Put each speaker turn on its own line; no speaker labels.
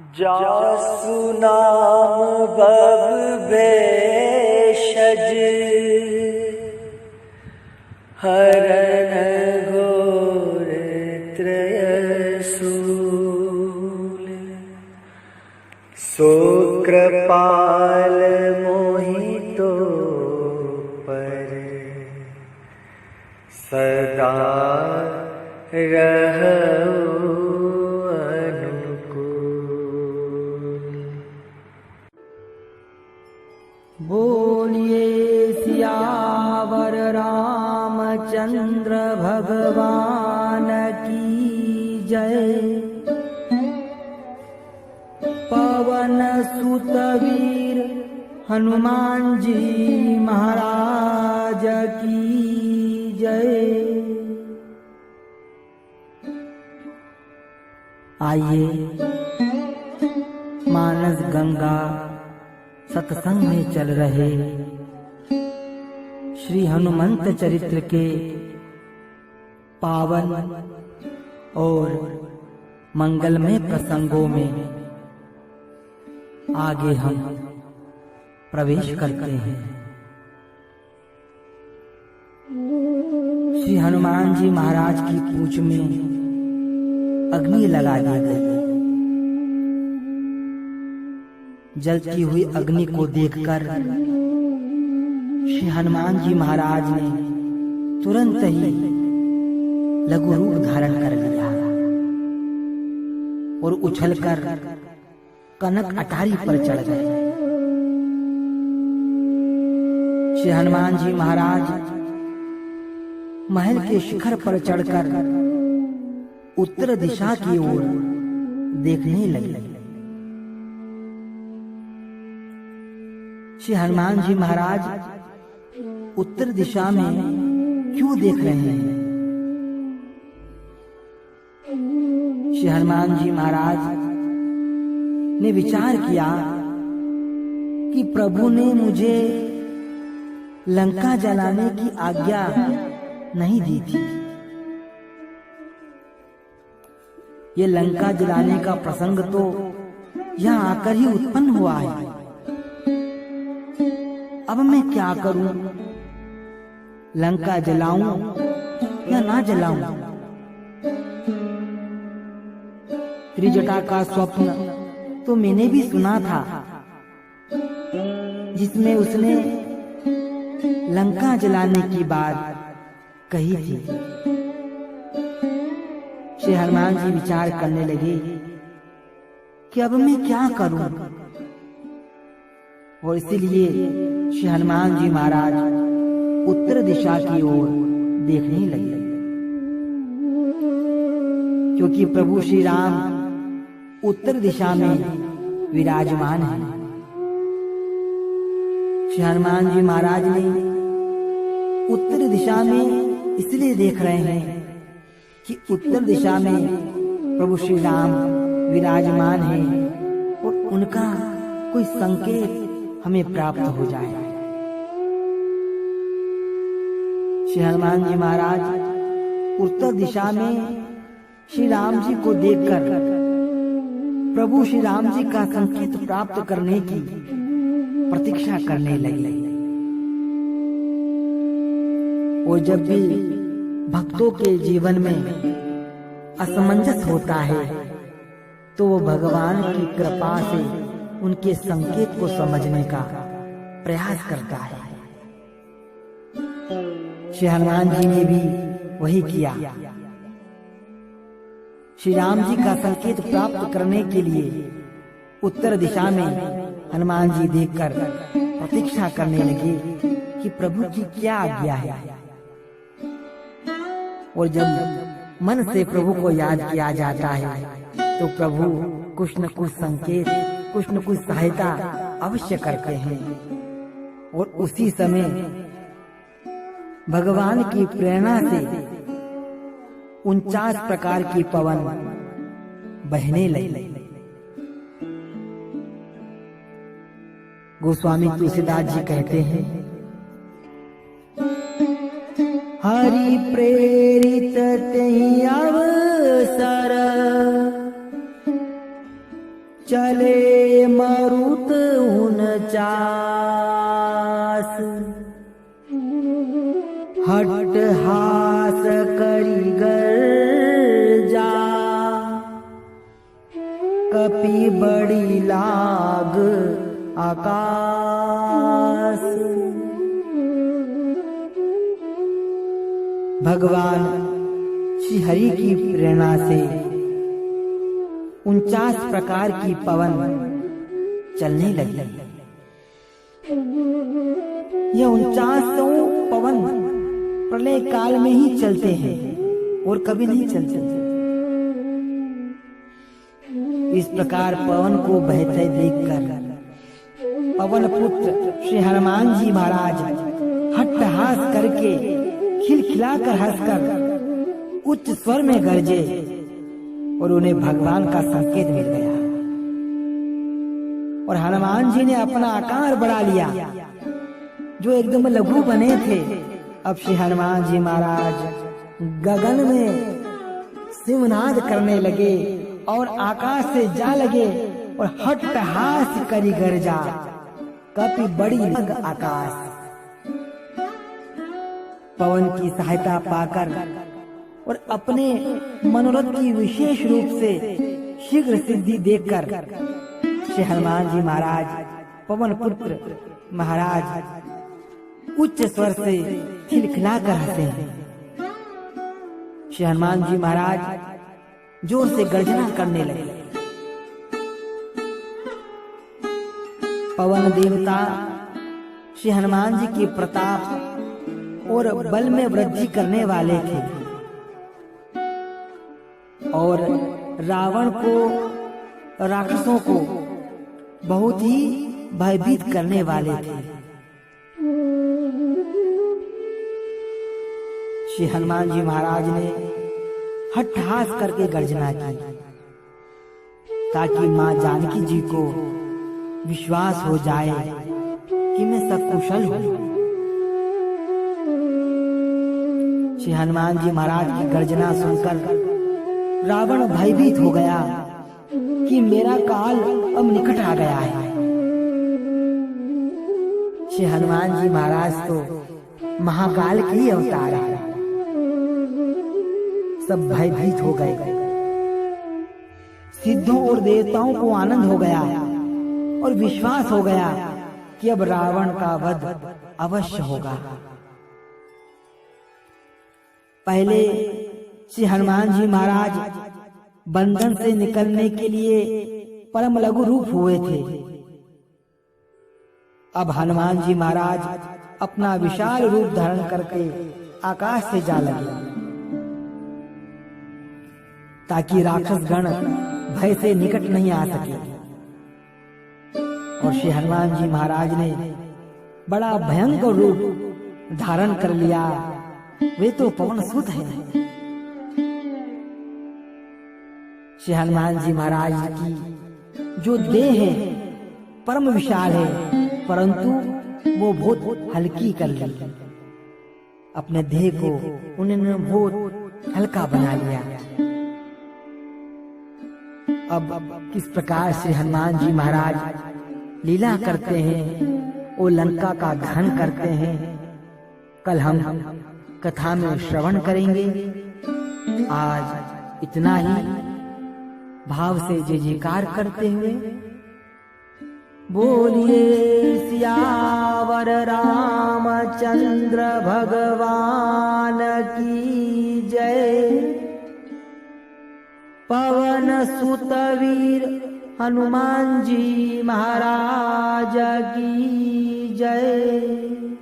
जासु नाम बब भेषज हरण घोर त्रयसूल। सो कृपाल मोहितो पर सदा रहु अनुकूल।
बोलिए सियावर रामचंद्र भगवान की जय। पवन सुत वीर हनुमान जी महाराज की जय। आइए मानस गंगा सत्संग में चल रहे श्री हनुमंत चरित्र के पावन और मंगलमय प्रसंगों में आगे हम प्रवेश करते हैं। श्री हनुमान जी महाराज की पूंछ में अग्नि लगा दी गई। जलती हुई अग्नि को देखकर श्री हनुमान जी महाराज ने तुरंत ही लघु रूप धारण कर लिया और उछलकर कनक अटारी पर चढ़ गए। श्री हनुमान जी महाराज महल के शिखर पर चढ़कर उत्तर दिशा की ओर देखने लगे। श्री हनुमान जी महाराज उत्तर दिशा में क्यों देख रहे हैं? श्री हनुमान जी महाराज ने विचार किया कि प्रभु ने मुझे लंका जलाने की आज्ञा नहीं दी थी। ये लंका जलाने का प्रसंग तो यहाँ आकर ही उत्पन्न हुआ है। अब मैं क्या करूं? लंका जलाऊं या ना जलाऊं? त्रिजटा का स्वप्न तो मैंने भी सुना था, जिसमें उसने लंका जलाने की बात कही थी। श्री हनुमान जी विचार करने लगे कि अब मैं क्या करूं, और इसीलिए श्री हनुमान जी महाराज उत्तर दिशा की ओर देखने लगे, क्योंकि प्रभु श्री राम उत्तर दिशा में विराजमान हैं। श्री हनुमान जी महाराज ने उत्तर दिशा में इसलिए देख रहे हैं कि उत्तर दिशा में प्रभु श्री राम विराजमान हैं और उनका कोई संकेत हमें प्राप्त हो जाए। श्री हनुमान जी महाराज उत्तर दिशा में श्री राम जी को देखकर प्रभु श्री राम जी का संकेत प्राप्त करने की प्रतीक्षा करने लगे। और जब भी भक्तों के जीवन में असमंजस होता है तो वो भगवान की कृपा से उनके संकेत को समझने का प्रयास करता है। श्री हनुमान जी ने भी वही किया। श्री राम जी का संकेत प्राप्त करने के लिए उत्तर दिशा में हनुमान जी देखकर प्रतीक्षा करने लगे कि प्रभु की क्या आज्ञा है। और जब मन से प्रभु को याद किया जाता है तो प्रभु कुछ न कुछ संकेत, कुछ न कुछ सहायता अवश्य करते हैं। और उसी समय भगवान की प्रेरणा से 49 प्रकार की पवन बहने लगी। गोस्वामी तुलसीदास जी कहते हैं, हरि प्रेरित तेहि अवसर चले मरुत 49, हट हास करी गर्जा, कपि बड़ी लाग आकाश। भगवान श्री हरि की प्रेरणा से 49 प्रकार की पवन चलने लगी। यह 49 पवन प्रलय काल में ही चलते हैं और कभी नहीं चलते। इस प्रकार पवन को बहते देखकर पवन पुत्र श्री हनुमान जी महाराज हट्टहास करके खिलखिलाकर हंसकर उच्च स्वर में गरजे और उन्हें भगवान का संकेत मिल गया। और हनुमान जी ने अपना आकार बढ़ा लिया, जो एकदम लघु बने थे। अब श्री हनुमान जी महाराज गगन में सिंहनाद करने लगे और आकाश से जा लगे और हट्टहास करी गर्जा, कपि बड़ी लग आकाश। पवन की सहायता पाकर और अपने मनोरथ की विशेष रूप से शीघ्र सिद्धि देखकर श्री हनुमान जी महाराज पवन पुत्र महाराज उच्च स्वर से खिलखिलाकर हंसे। श्री हनुमान जी महाराज जोर से गर्जना करने लगे। पवन देवता श्री हनुमान जी के प्रताप और बल में वृद्धि करने वाले थे और रावण को, राक्षसों को बहुत ही भयभीत करने वाले थे। श्री हनुमान जी महाराज ने हट्टहास करके गर्जना की ताकि मां जानकी जी को विश्वास हो जाए कि मैं सकुशल हूं। श्री हनुमान जी महाराज की गर्जना सुनकर रावण भयभीत हो गया कि मेरा काल अब निकट आ गया है। श्री हनुमान जी महाराज तो महाकाल की अवतार है। सब भयभीत हो गए। सिद्धों और देवताओं को आनंद हो गया और विश्वास हो गया कि अब रावण का वध अवश्य होगा। पहले श्री हनुमान जी महाराज बंधन से निकलने के लिए परम लघु रूप हुए थे। अब हनुमान जी महाराज अपना विशाल रूप धारण करके आकाश से जा लगे ताकि राक्षस गण भय से निकट नहीं आ सके। और श्री हनुमान जी महाराज ने बड़ा भयंकर रूप धारण कर लिया। वे तो पवन सुत हैं। श्री हनुमान जी महाराज की जो देह है परम विशाल है, परंतु वो बहुत हल्की कर ली। अपने देह को उन्होंने बहुत हल्का बना लिया। अब किस प्रकार श्री हनुमान जी महाराज लीला करते हैं और लंका का दहन करते हैं, कल हम कथा में श्रवण करेंगे। आज इतना ही। भाव से जय जयकार करते हुए बोलिए सियावर रामचंद्र भगवान की जय। पवन सुत वीर हनुमान जी महाराज की जय।